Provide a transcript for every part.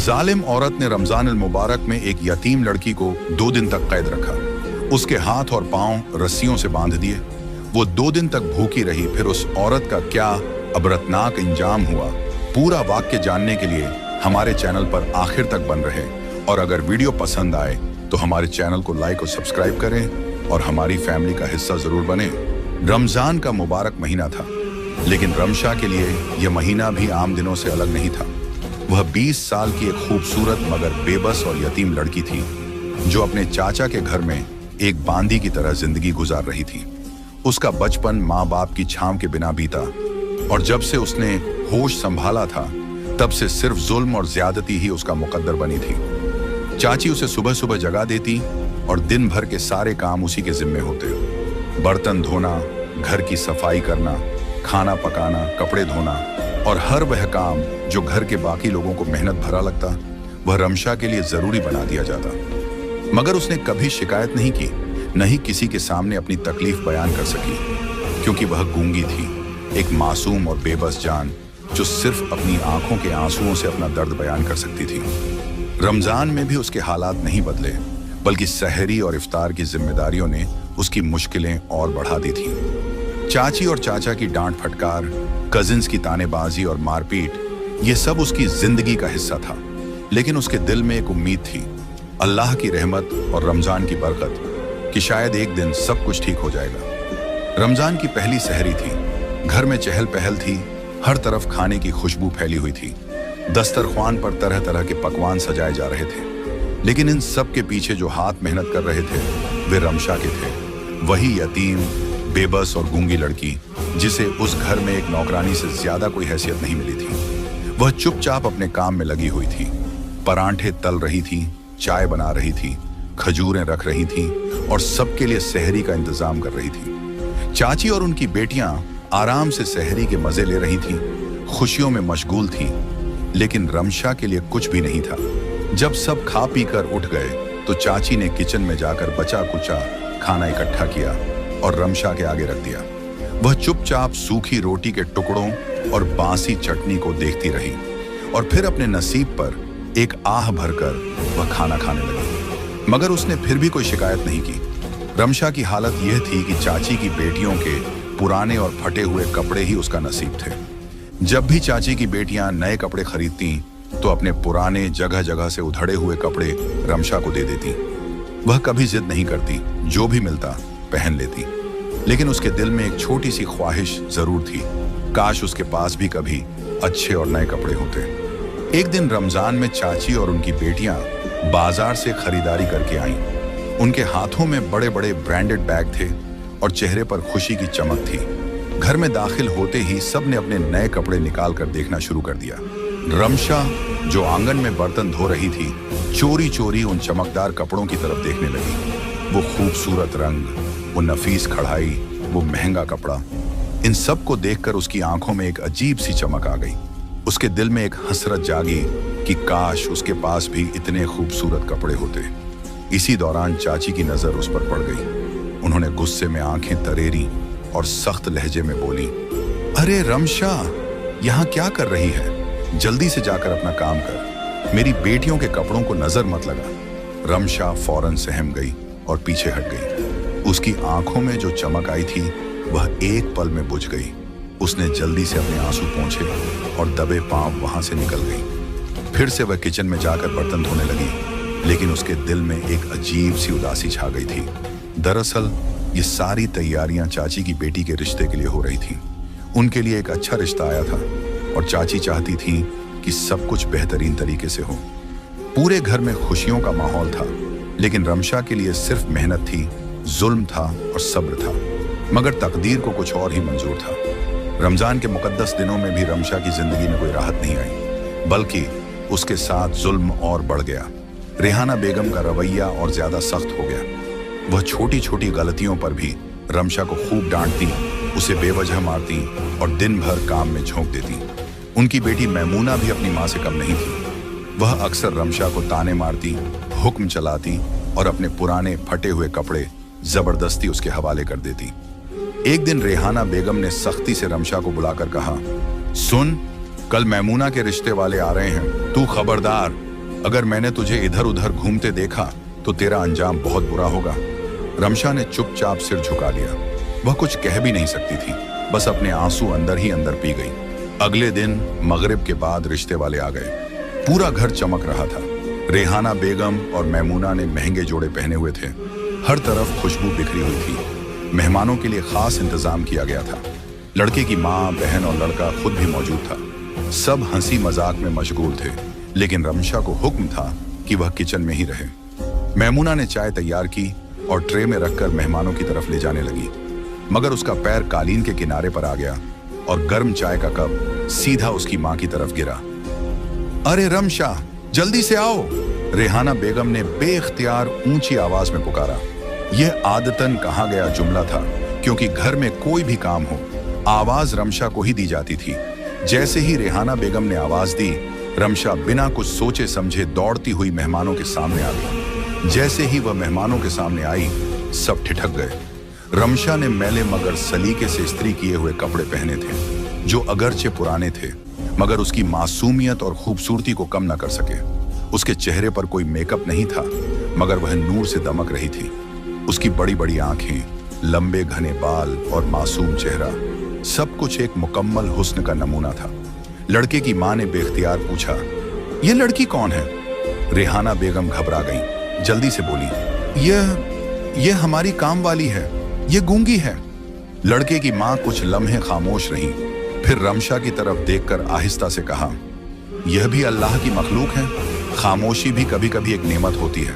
जालिम औरत ने रमजान अल मुबारक में एक यतीम लड़की को 2 दिन तक कैद रखा। उसके हाथ और पांव रस्सियों से बांध दिए। वो 2 दिन तक भूखी रही। फिर उस औरत का क्या अबरतनाक इंजाम हुआ, पूरा वाक्य जानने के लिए हमारे चैनल पर आखिर तक बन रहे। और अगर वीडियो पसंद आए तो हमारे चैनल को लाइक और सब्सक्राइब करें और हमारी फैमिली का हिस्सा जरूर बने। रमजान का मुबारक महीना था, लेकिन रमशा के लिए यह महीना भी आम दिनों से अलग नहीं था। वह 20 साल की एक खूबसूरत मगर बेबस और यतीम लड़की थी, जो अपने चाचा के घर में एक बांदी की तरह जिंदगी गुजार रही थी। उसका बचपन माँ बाप की छांव के बिना बीता, और जब से उसने होश संभाला था तब से सिर्फ जुल्म और ज्यादती ही उसका मुकद्दर बनी थी। चाची उसे सुबह सुबह जगा देती और दिन भर के सारे काम उसी के जिम्मे होते। बर्तन धोना, घर की सफाई करना, खाना पकाना, कपड़े धोना और हर वह काम जो घर के बाकी लोगों को मेहनत भरा लगता, वह रमशा के लिए जरूरी बना दिया जाता। मगर उसने कभी शिकायत नहीं की, न ही किसी के सामने अपनी तकलीफ बयान कर सकी, क्योंकि वह गूंगी थी, एक मासूम और बेबस जान जो सिर्फ अपनी आंखों के आंसुओं से अपना दर्द बयान कर सकती थी। रमजान में भी उसके हालात नहीं बदले, बल्कि सहरी और इफ्तार की जिम्मेदारियों ने उसकी मुश्किलें और बढ़ा दी थी। चाची और चाचा की डांट फटकार, कजिन्स की तानेबाजी और मारपीट, ये सब उसकी जिंदगी का हिस्सा था। लेकिन उसके दिल में एक उम्मीद थी, अल्लाह की रहमत और रमजान की बरकत, कि शायद एक दिन सब कुछ ठीक हो जाएगा। रमजान की पहली सहरी थी। घर में चहल पहल थी, हर तरफ खाने की खुशबू फैली हुई थी। दस्तरख्वान पर तरह तरह के पकवान सजाए जा रहे थे। लेकिन इन सब के पीछे जो हाथ मेहनत कर रहे थे, वे रमशा के थे। वही यतीम, बेबस और गूंगी लड़की, जिसे उस घर में एक नौकरानी से ज्यादा कोई हैसियत नहीं मिली थी। वह चुपचाप अपने काम में लगी हुई थी। परांठे तल रही थी, चाय बना रही थी, खजूरें रख रही थी और सबके लिए सहरी का इंतजाम कर रही थी। चाची और उनकी बेटियां आराम से सहरी के मजे ले रही थीं, खुशियों में मशगूल थीं। लेकिन रमशा के लिए कुछ भी नहीं था। जब सब खा पी कर उठ गए तो चाची ने किचन में जाकर बचा कुचा खाना इकट्ठा किया और रमशा के आगे रख दिया। वह चुपचाप सूखी रोटी के टुकड़ों और बासी चटनी को देखती रही और फिर अपने नसीब पर एक आह भरकर वह खाना खाने लगी। मगर उसने फिर भी कोई शिकायत नहीं की। रमशा की हालत यह थी कि चाची की बेटियों के पुराने और फटे हुए कपड़े ही उसका नसीब थे। जब भी चाची की बेटियां नए कपड़े खरीदती तो अपने पुराने जगह जगह से उधड़े हुए कपड़े रमशा को दे देती। वह कभी जिद नहीं करती, जो भी मिलता पहन लेती। लेकिन उसके दिल में एक छोटी सी ख्वाहिश जरूर थी, काश उसके पास भी कभी अच्छे और नए कपड़े होते। एक दिन रमजान में चाची और उनकी बेटियां बाजार से खरीदारी करके आईं। उनके हाथों में बड़े बड़े ब्रांडेड बैग थे और चेहरे पर खुशी की चमक थी। घर में दाखिल होते ही सबने अपने नए कपड़े निकाल कर देखना शुरू कर दिया। रमशा, जो आंगन में बर्तन धो रही थी, चोरी चोरी उन चमकदार कपड़ों की तरफ देखने लगी। वो खूबसूरत रंग, वो नफीस कढ़ाई, वो महंगा कपड़ा, इन सब को देखकर उसकी आंखों में एक अजीब सी चमक आ गई। उसके दिल में एक हसरत जागी कि काश उसके पास भी इतने खूबसूरत कपड़े होते। इसी दौरान चाची की नजर उस पर पड़ गई। उन्होंने गुस्से में आंखें तरेरी और सख्त लहजे में बोली, अरे रमशा, यहाँ क्या कर रही है? जल्दी से जाकर अपना काम कर, मेरी बेटियों के कपड़ों को नजर मत लगा। रमशा फौरन सहम गई और पीछे हट गई। उसकी आंखों में जो चमक आई थी वह एक पल में बुझ गई। उसने जल्दी से अपने आंसू पोंछे और दबे पांव वहां से निकल गई। फिर से वह किचन में जाकर बर्तन धोने लगी, लेकिन उसके दिल में एक अजीब सी उदासी छा गई थी। दरअसल ये सारी तैयारियां चाची की बेटी के रिश्ते के लिए हो रही थी। उनके लिए एक अच्छा रिश्ता आया था और चाची चाहती थी कि सब कुछ बेहतरीन तरीके से हो। पूरे घर में खुशियों का माहौल था, लेकिन रमशा के लिए सिर्फ मेहनत थी, जुल्म था और सब्र था। मगर तकदीर को कुछ और ही मंजूर था। रमजान के मुकद्दस दिनों में भी रमशा की जिंदगी में कोई राहत नहीं आई, बल्कि उसके साथ जुल्म और बढ़ गया। रेहाना बेगम का रवैया और ज्यादा सख्त हो गया। वह छोटी छोटी गलतियों पर भी रमशा को खूब डांटती, उसे बेवजह मारती और दिन भर काम में झोंक देती। उनकी बेटी मैमूना भी अपनी माँ से कम नहीं थी। वह अक्सर रमशा को ताने मारती, हुक्म चलाती और अपने पुराने फटे हुए कपड़े जबरदस्ती उसके हवाले कर देती। एक दिन रेहाना बेगम ने सख्ती से रमशा को बुलाकर कहा, सुन, कल मैमूना के रिश्ते वाले आ रहे हैं, तू खबरदार अगर मैंने तुझे इधर उधर घूमते देखा तो तेरा अंजाम बहुत बुरा होगा। रमशा ने चुपचाप सिर झुका लिया। वह कुछ कह भी नहीं सकती थी, बस अपने आंसू अंदर ही अंदर पी गई। अगले दिन मगरिब के बाद रिश्ते वाले आ गए। पूरा घर चमक रहा था। रेहाना बेगम और मैमूना ने महंगे जोड़े पहने हुए थे। हर तरफ खुशबू बिखरी हुई थी। मेहमानों के लिए खास इंतजाम किया गया था। लड़के की माँ, बहन और लड़का खुद भी मौजूद था। सब हंसी मजाक में मशगूल थे, लेकिन रमशा को हुक्म था कि वह किचन में ही रहे। मैमूना ने चाय तैयार की और ट्रे में रखकर मेहमानों की तरफ ले जाने लगी, मगर उसका पैर कालीन के किनारे पर आ गया और गर्म चाय का कप सीधा उसकी माँ की तरफ गिरा। अरे रमशा, जल्दी से आओ, रेहाना बेगम ने बेख्तियार ऊंची आवाज में पुकारा। यह आदतन कहा गया जुमला था, क्योंकि घर में कोई भी काम हो आवाज रमशा को ही दी जाती थी। जैसे ही रेहाना बेगम ने आवाज दी, रमशा बिना कुछ सोचे समझे दौड़ती हुई मेहमानों के सामने आ गई। जैसे ही वह मेहमानों के सामने आई, सब ठिठक गए। रमशा ने मैले मगर सलीके से इस्त्री किए हुए कपड़े पहने थे, जो अगरचे पुराने थे मगर उसकी मासूमियत और खूबसूरती को कम न कर सके। उसके चेहरे पर कोई मेकअप नहीं था, मगर वह नूर से दमक रही थी। उसकी बड़ी बड़ी आंखें, लंबे घने बाल और मासूम चेहरा, सब कुछ एक मुकम्मल हुस्न का नमूना था। लड़के की माँ ने बेख्तियार पूछा, यह लड़की कौन है? रेहाना बेगम घबरा गई, जल्दी से बोली, यह हमारी काम वाली है, यह गूंगी है। लड़के की माँ कुछ लम्हे खामोश रही, फिर रमशा की तरफ देखकर आहिस्ता से कहा, यह भी अल्लाह की मखलूक है। खामोशी भी कभी कभी एक नेमत होती है।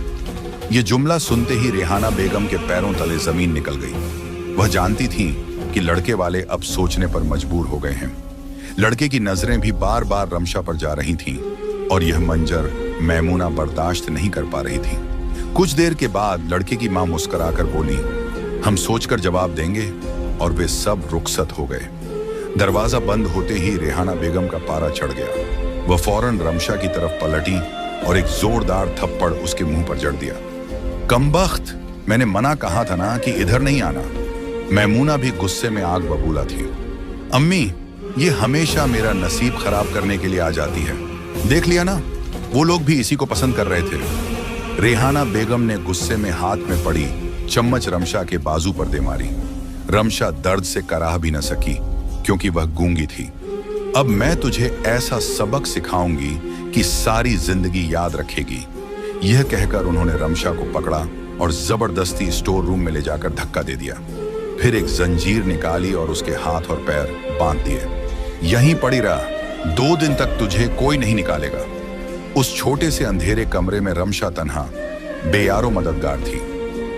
यह जुमला सुनते ही रेहाना बेगम के पैरों तले जमीन निकल गई। वह जानती थी कि लड़के वाले अब सोचने पर मजबूर हो गए हैं। लड़के की नजरें भी बार बार रमशा पर जा रही थीं, और यह मंजर मैमूना बर्दाश्त नहीं कर पा रही थी। कुछ देर के बाद लड़के की मां मुस्कुराकर बोली, हम सोचकर जवाब देंगे, और वे सब रुखसत हो गए। दरवाजा बंद होते ही रेहाना बेगम का पारा चढ़ गया। वह फौरन रमशा की तरफ पलटी और एक जोरदार थप्पड़ उसके मुंह पर जड़ दिया। कमबख्त, मैंने मना कहा था ना कि इधर नहीं आना। मैमूना भी गुस्से में आग बबूला थी। अम्मी, ये हमेशा मेरा नसीब खराब करने के लिए आ जाती है। देख लिया ना, वो लोग भी इसी को पसंद कर रहे थे। रेहाना बेगम ने गुस्से में हाथ में पड़ी चम्मच रमशा के बाजू पर दे मारी। रमशा दर्द से कराह भी न सकी, क्योंकि वह गूंगी थी। अब मैं तुझे ऐसा सबक सिखाऊंगी कि सारी जिंदगी याद रखेगी। यह कहकर उन्होंने रमशा को पकड़ा और जबरदस्ती स्टोर रूम में ले जाकर धक्का दे दिया। फिर एक जंजीर निकाली और उसके हाथ और पैर बांध दिए। यहीं पड़ी रहा, 2 दिन तक तुझे कोई नहीं निकालेगा। उस छोटे से अंधेरे कमरे में रमशा तन्हा बेयारो मददगार थी।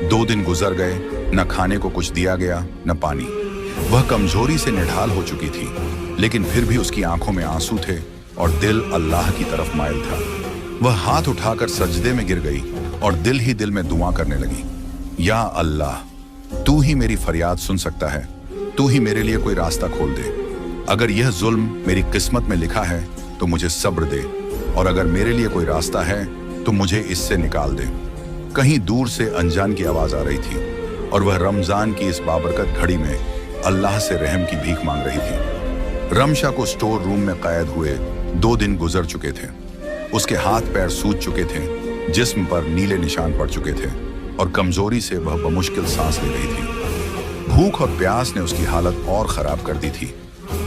2 दिन गुजर गए, न खाने को कुछ दिया गया, न पानी। वह कमजोरी से निढाल हो चुकी थी, लेकिन फिर भी उसकी आंखों में आंसू थे और दिल अल्लाह की तरफ माइल था। वह हाथ उठाकर सजदे में गिर गई और दिल ही दिल में दुआ करने लगी, या अल्लाह, तू ही मेरी फरियाद सुन सकता है, तू ही मेरे लिए कोई रास्ता खोल दे। अगर यह जुल्म मेरी किस्मत में लिखा है तो मुझे सब्र दे, और अगर मेरे लिए कोई रास्ता है तो मुझे इससे निकाल दे। कहीं दूर से अनजान की आवाज आ रही थी, और वह रमजान की इस बाबरकत घड़ी में अल्लाह से रहम की भीख मांग रही थी। रमशा को स्टोर रूम में कैद हुए 2 दिन गुजर चुके थे। उसके हाथ पैर सूज चुके थे, जिस्म पर नीले निशान पड़ चुके थे, और कमजोरी से वह बमुश्किल सांस ले रही थी। भूख और प्यास ने उसकी हालत और खराब कर दी थी,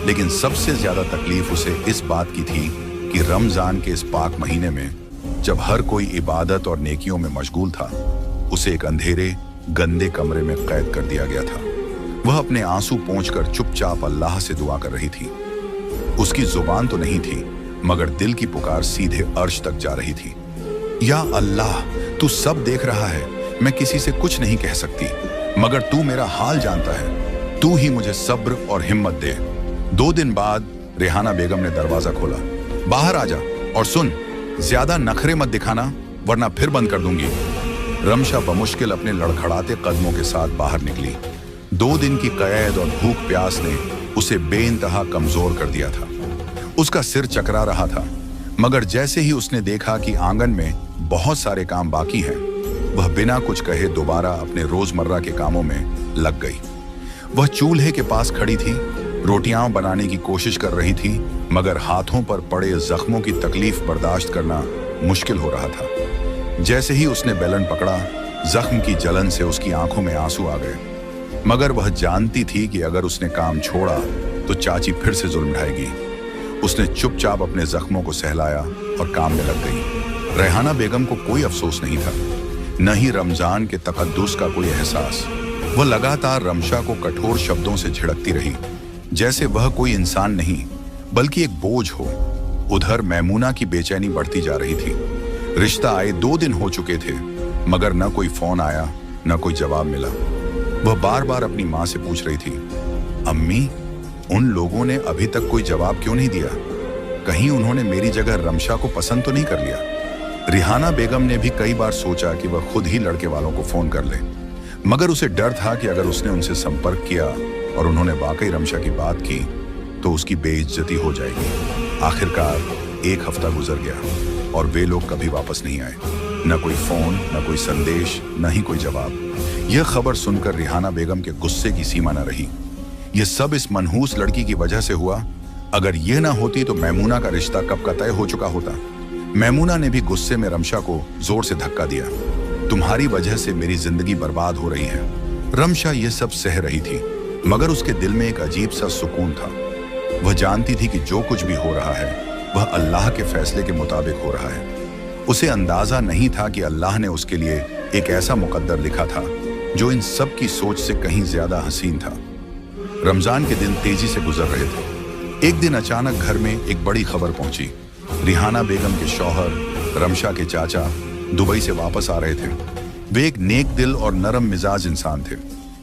लेकिन सबसे ज्यादा तकलीफ उसे इस बात की थी कि रमजान के इस पाक महीने में, जब हर कोई इबादत और नेकियों में मशगूल था, उसे एक अंधेरे गंदे कमरे में कैद कर दिया गया था। वह अपने आंसू पोंछकर चुपचाप अल्लाह से दुआ कर रही थी। उसकी जुबान तो नहीं थी, मगर दिल की पुकार सीधे अर्श तक जा रही थी। या अल्लाह, तू सब देख रहा है, मैं किसी से कुछ नहीं कह सकती, मगर तू मेरा हाल जानता है। तू ही मुझे सब्र और हिम्मत दे। 2 दिन बाद रेहाना बेगम ने दरवाजा खोला। बाहर आजा, और सुन, ज्यादा नखरे मत दिखाना, वरना फिर बंद कर दूंगी। रमशा बमुश्किल अपने लड़खड़ाते कदमों के साथ बाहर निकली। 2 दिन की कैद और भूख प्यास ने उसे बेइंतहा कमजोर कर दिया था। उसका सिर चकरा रहा था, मगर जैसे ही उसने देखा कि आंगन में बहुत सारे काम बाकी हैं, वह बिना कुछ कहे दोबारा अपने रोजमर्रा के कामों में लग गई। वह चूल्हे के पास खड़ी थी, रोटियां बनाने की कोशिश कर रही थी, मगर हाथों पर पड़े जख्मों की तकलीफ बर्दाश्त करना मुश्किल हो रहा था। जैसे ही उसने बेलन पकड़ा, जख्म की जलन से उसकी आंखों में आंसू आ गए। मगर वह जानती थी कि अगर उसने काम छोड़ा तो चाची फिर से जुल्म ढाएगी। उसने चुपचाप अपने जख्मों को सहलाया और काम में लग गई। रेहाना बेगम को कोई अफसोस नहीं था, न ही रमजान के तकद्दुस का कोई एहसास। वह लगातार रमशा को कठोर शब्दों से झिड़कती रही, जैसे वह कोई इंसान नहीं बल्कि एक बोझ हो। उधर मैमूना की बेचैनी बढ़ती जा रही थी। रिश्ता आए 2 दिन हो चुके थे, मगर न कोई फोन आया, न कोई जवाब मिला। वह बार बार अपनी माँ से पूछ रही थी, अम्मी, उन लोगों ने अभी तक कोई जवाब क्यों नहीं दिया? कहीं उन्होंने मेरी जगह रमशा को पसंद तो नहीं कर लिया? रिहाना बेगम ने भी कई बार सोचा कि वह खुद ही लड़के वालों को फोन कर ले, मगर उसे डर था कि अगर उसने उनसे संपर्क किया और उन्होंने वाकई रमशा की बात की तो उसकी बेइज्जती हो जाएगी। आखिरकार 1 हफ्ता गुजर गया और वे लोग कभी वापस नहीं आए। न कोई फोन, न कोई संदेश, न ही कोई जवाब। यह खबर सुनकर रिहाना बेगम के गुस्से की सीमा न रही। यह सब इस मनहूस लड़की की वजह से हुआ। अगर यह ना होती तो मैमूना का रिश्ता कब का तय हो चुका होता। मैमूना ने भी गुस्से में रमशा को जोर से धक्का दिया। तुम्हारी वजह से मेरी जिंदगी बर्बाद हो रही है। रमशा यह सब सह रही थी, मगर उसके दिल में एक अजीब सा सुकून था। वह जानती थी कि जो कुछ भी हो रहा है वह अल्लाह के फैसले के मुताबिक हो रहा है। उसे अंदाजा नहीं था कि अल्लाह ने उसके लिए एक ऐसा मुकद्दर लिखा था जो इन सब की सोच से कहीं ज्यादा हसीन था। रमजान के दिन तेजी से गुजर रहे थे। एक दिन अचानक घर में एक बड़ी खबर पहुंची। रिहाना बेगम के शौहर रमशा के चाचा दुबई से वापस आ रहे थे। वे एक नेक दिल और नरम मिजाज इंसान थे।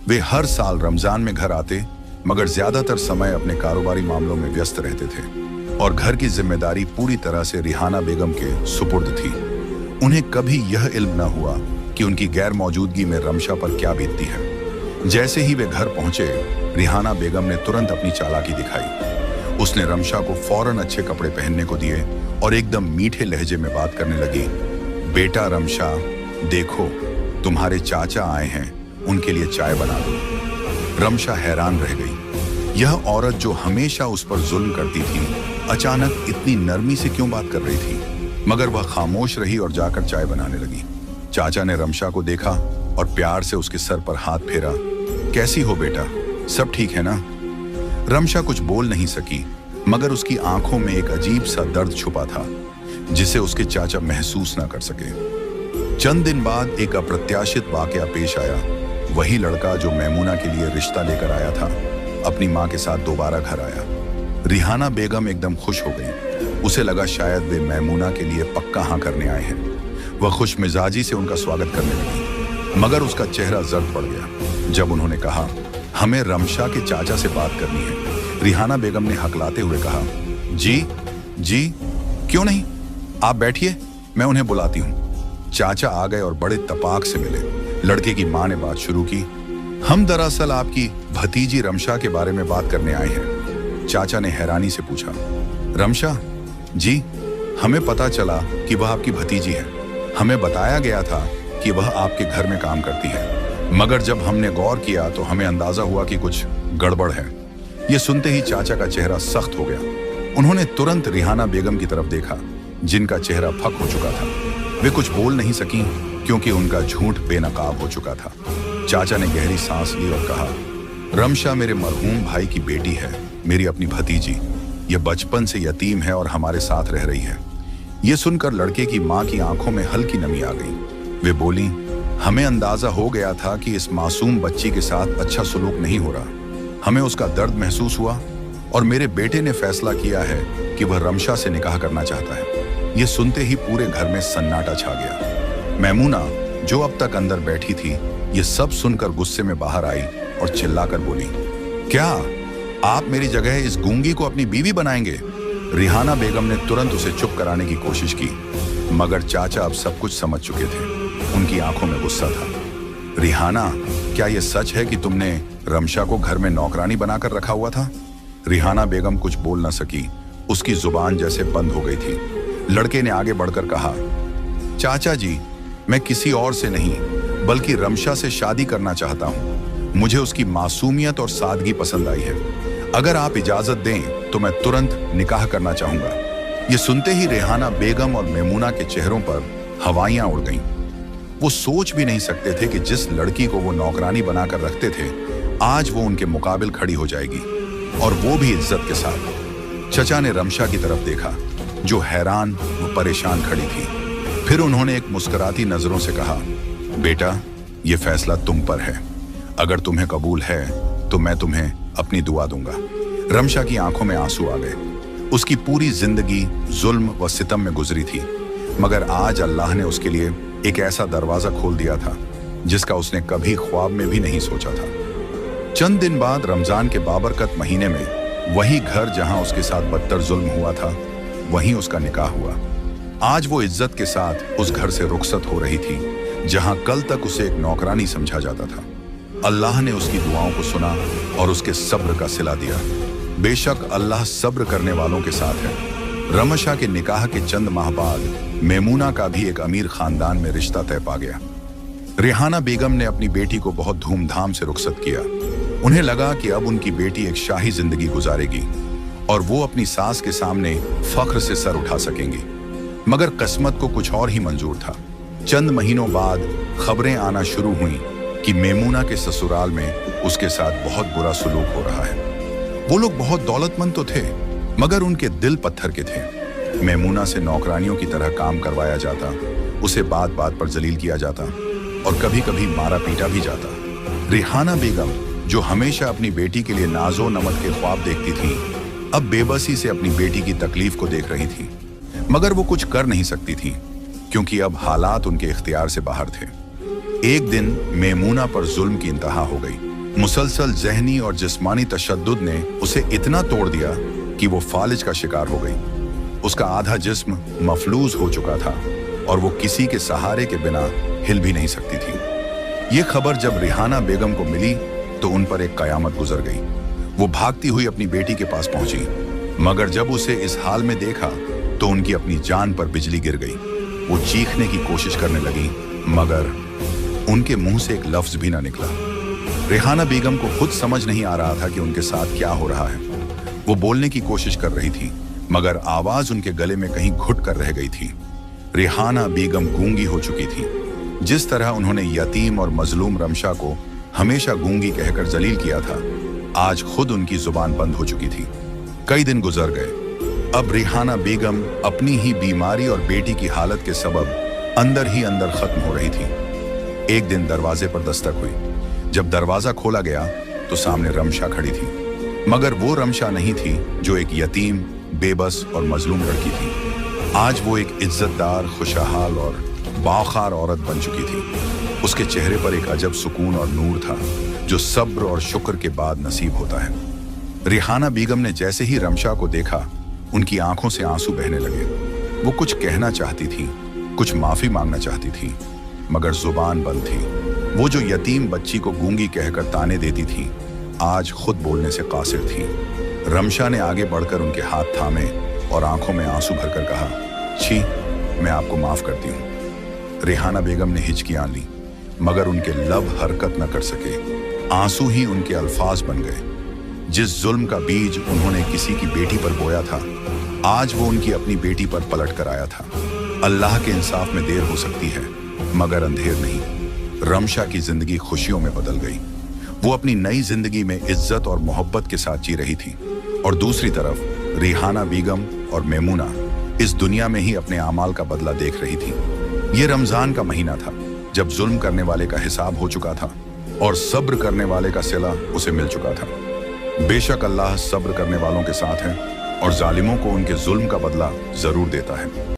वे हर साल रमजान में घर आते, मगर ज्यादातर समय अपने कारोबारी मामलों में व्यस्त रहते थे और घर की जिम्मेदारी पूरी तरह से रिहाना बेगम के सुपुर्द थी। उन्हें कभी यह इल्म न हुआ कि उनकी गैर मौजूदगी में रमशा पर क्या बीतती है। जैसे ही वे घर पहुंचे, रिहाना बेगम ने तुरंत अपनी चालाकी दिखाई। उसने रमशा को फौरन अच्छे कपड़े पहनने को दिए और एकदम मीठे लहजे में बात करने लगी। बेटा रमशा, देखो तुम्हारे चाचा आए हैं, उनके लिए चाय बना दो। रमशा हैरान रह गई। यह औरत जो हमेशा उस पर जुल्म करती थी, अचानक इतनी नरमी से क्यों बात कर रही थी? मगर वह खामोश रही और जाकर चाय बनाने लगी। चाचा ने रमशा को देखा और प्यार से उसके सर पर हाथ फेरा। कैसी हो बेटा, सब ठीक है ना? रमशा कुछ बोल नहीं सकी, मगर उसकी आंखों में एक अजीब सा दर्द छुपा था जिसे उसके चाचा महसूस ना कर सके। चंद दिन बाद एक अप्रत्याशित वाकया पेश आया। वही लड़का जो मैमूना के लिए रिश्ता लेकर आया था, अपनी माँ के साथ दोबारा घर आया। रिहाना बेगम एकदम खुश हो गई। उसे लगा शायद वे मैमूना के लिए पक्का हाँ करने आए हैं। वह खुश मिजाजी से उनका स्वागत करने लगी, मगर उसका चेहरा जर्द पड़ गया जब उन्होंने कहा, हमें रमशा के चाचा से बात करनी है। रिहाना बेगम ने हकलाते हुए कहा, जी जी, क्यों नहीं, आप बैठिए, मैं उन्हें बुलाती हूँ। चाचा आ गए और बड़े तपाक से मिले। लड़के की माँ ने बात शुरू की, हम दरअसल आपकी भतीजी रमशा के बारे में बात करने आए हैं। चाचा ने हैरानी से पूछा, रमशा? जी, हमें पता चला कि वह आपकी भतीजी है। हमें बताया गया था कि वह आपके घर में काम करती है, मगर जब हमने गौर किया तो हमें अंदाजा हुआ कि कुछ गड़बड़ है। यह सुनते ही चाचा का चेहरा सख्त हो गया। उन्होंने तुरंत रिहाना बेगम की तरफ देखा, जिनका चेहरा फक हो चुका था। वे कुछ बोल नहीं सकी क्योंकि उनका झूठ बेनकाब हो चुका था। चाचा ने गहरी सांस ली और कहा, रमशा मेरे मरहूम भाई की बेटी है, मेरी अपनी भतीजी। यह बचपन से यतीम है और हमारे साथ रह रही है। यह सुनकर लड़के की माँ की आंखों में हल्की नमी आ गई। वे बोली, हमें अंदाजा हो गया था कि इस मासूम बच्ची के साथ अच्छा सुलूक नहीं हो रहा। हमें उसका दर्द महसूस हुआ और मेरे बेटे ने फैसला किया है कि वह रमशा से निकाह करना चाहता है। यह सुनते ही पूरे घर में सन्नाटा छा गया। मैमूना, जो अब तक अंदर बैठी थी, यह सब सुनकर गुस्से में बाहर आई और चिल्लाकर बोली, क्या आप मेरी जगह इस गूंगी को अपनी बीवी बनाएंगे? रिहाना बेगम ने तुरंत उसे चुप कराने की कोशिश की, मगर चाचा अब सब कुछ समझ चुके थे। उनकी आंखों में गुस्सा था। रिहाना, क्या यह सच है कि तुमने रमशा को घर में नौकरानी बनाकर रखा हुआ था? रिहाना बेगम कुछ बोल न सकी। उसकी जुबान जैसे बंद हो गई थी। लड़के ने आगे बढ़कर कहा, चाचा जी, मैं किसी और से नहीं बल्कि रमशा से शादी करना चाहता हूँ। मुझे उसकी मासूमियत और सादगी पसंद आई है। अगर आप इजाजत दें तो मैं तुरंत निकाह करना चाहूंगा। ये सुनते ही रेहाना बेगम और मेमूना के चेहरों पर हवाइयां उड़ गईं। वो सोच भी नहीं सकते थे कि जिस लड़की को वो नौकरानी बनाकर रखते थे, आज वो उनके मुकाबिल खड़ी हो जाएगी, और वो भी इज्जत के साथ। चचा ने रमशा की तरफ देखा, जो हैरान व परेशान खड़ी थी। फिर उन्होंने एक मुस्कुराती नजरों से कहा, बेटा, ये फैसला तुम पर है। अगर तुम्हें कबूल है तो मैं तुम्हें अपनी दुआ दूंगा। रमशा की आंखों में आंसू आ गए। उसकी पूरी जिंदगी जुल्म व सितम में गुजरी थी, मगर आज अल्लाह ने उसके लिए एक ऐसा दरवाजा खोल दिया था जिसका उसने कभी ख्वाब में भी नहीं सोचा था। चंद दिन बाद रमजान के बाबरकत महीने में वही घर जहां उसके साथ बदतर जुल्म हुआ था, वहीं उसका निकाह हुआ। आज वो इज्जत के साथ उस घर से रुखसत हो रही थी जहां कल तक उसे एक नौकरानी समझा जाता था। अल्लाह ने उसकी दुआओं को सुना और उसके सब्र का सिला दिया। बेशक अल्लाह सब्र करने वालों के साथ है। रमशा के निकाह के चंद माह बाद मेमूना का भी एक अमीर खानदान में रिश्ता तय पा गया। रेहाना बेगम ने अपनी बेटी को बहुत धूमधाम से रुखसत किया। उन्हें लगा कि अब उनकी बेटी एक शाही जिंदगी गुजारेगी और वो अपनी सास के सामने फख्र से सर उठा सकेंगी। मगर किस्मत को कुछ और ही मंजूर था। चंद महीनों बाद खबरें आना शुरू हुई कि मेमूना के ससुराल में उसके साथ बहुत बुरा सलूक हो रहा है। वो लोग बहुत दौलतमंद तो थे, मगर उनके दिल पत्थर के थे। मेमूना से नौकरानियों की तरह काम करवाया जाता, उसे बात बात पर जलील किया जाता और कभी कभी मारा पीटा भी जाता। रेहाना बेगम, जो हमेशा अपनी बेटी के लिए नाजो नमत के ख्वाब देखती थी, अब बेबसी से अपनी बेटी की तकलीफ को देख रही थी। मगर वो कुछ कर नहीं सकती थी, क्योंकि अब हालात उनके इख्तियार से बाहर थे। एक दिन मेमूना पर जुल्म की इंतहा हो गई। मुसलसल जहनी और जिस्मानी तशद्दुद ने उसे इतना तोड़ दिया कि वो फालिज का शिकार हो गई। उसका आधा जिस्म मफलूज हो चुका था और वो किसी के सहारे के बिना हिल भी नहीं सकती थी। ये खबर जब रेहाना बेगम को मिली तो उन पर एक कयामत गुजर गई। वो भागती हुई अपनी बेटी के पास पहुंची, मगर जब उसे इस हाल में देखा तो उनकी अपनी जान पर बिजली गिर गई। वो चीखने की कोशिश करने लगी, मगर उनके मुंह से एक लफ्ज भी ना निकला। रेहाना बेगम को खुद समझ नहीं आ रहा था कि उनके साथ क्या हो रहा है। वो बोलने की कोशिश कर रही थी, मगर आवाज उनके गले में कहीं घुट कर रह गई थी। रेहाना बेगम गूंगी हो चुकी थी। जिस तरह उन्होंने यतीम और मजलूम रमशा को हमेशा गूंगी कहकर जलील किया था, आज खुद उनकी जुबान बंद हो चुकी थी। कई दिन गुजर गए। अब रेहाना बेगम अपनी ही बीमारी और बेटी की हालत के सबब अंदर ही अंदर खत्म हो रही थी। एक दिन दरवाजे पर दस्तक हुई। जब दरवाजा खोला गया तो सामने रमशा खड़ी थी, मगर वो रमशा नहीं थी जो एक यतीम, बेबस और मजलूम लड़की थी। आज वो एक इज्जतदार, खुशहाल और बावखार औरत बन चुकी थी। उसके चेहरे पर एक अजब सुकून और नूर था, जो सब्र और शुक्र के बाद नसीब होता है। रेहाना बेगम ने जैसे ही रमशा को देखा, उनकी आंखों से आंसू बहने लगे। वो कुछ कहना चाहती थी, कुछ माफी मांगना चाहती थी, मगर जुबान बंद थी। वो जो यतीम बच्ची को गूंगी कहकर ताने देती थी, आज खुद बोलने से कासिर थी। रमशा ने आगे बढ़कर उनके हाथ थामे और आंखों में आंसू भरकर कहा, छी, मैं आपको माफ करती हूँ। रेहाना बेगम ने हिचकियां ली, मगर उनके लब हरकत न कर सके। आंसू ही उनके अल्फाज बन गए। जिस जुल्म का बीज उन्होंने किसी की बेटी पर बोया था, आज वो उनकी अपनी बेटी पर पलट कर आया था। अल्लाह के इंसाफ में देर हो सकती है, मगर अंधेर नहीं। रमशा की जिंदगी खुशियों में बदल गई। वो अपनी नई जिंदगी में इज्जत और मोहब्बत के साथ जी रही थी, और दूसरी तरफ रेहाना बेगम और मेमूना इस दुनिया में ही अपने आमाल का बदला देख रही थी। ये रमजान का महीना था, जब जुल्म करने वाले का हिसाब हो चुका था और सब्र करने वाले का सिला उसे मिल चुका था। बेशक अल्लाह सब्र करने वालों के साथ है और जालिमों को उनके जुल्म का बदला जरूर देता है।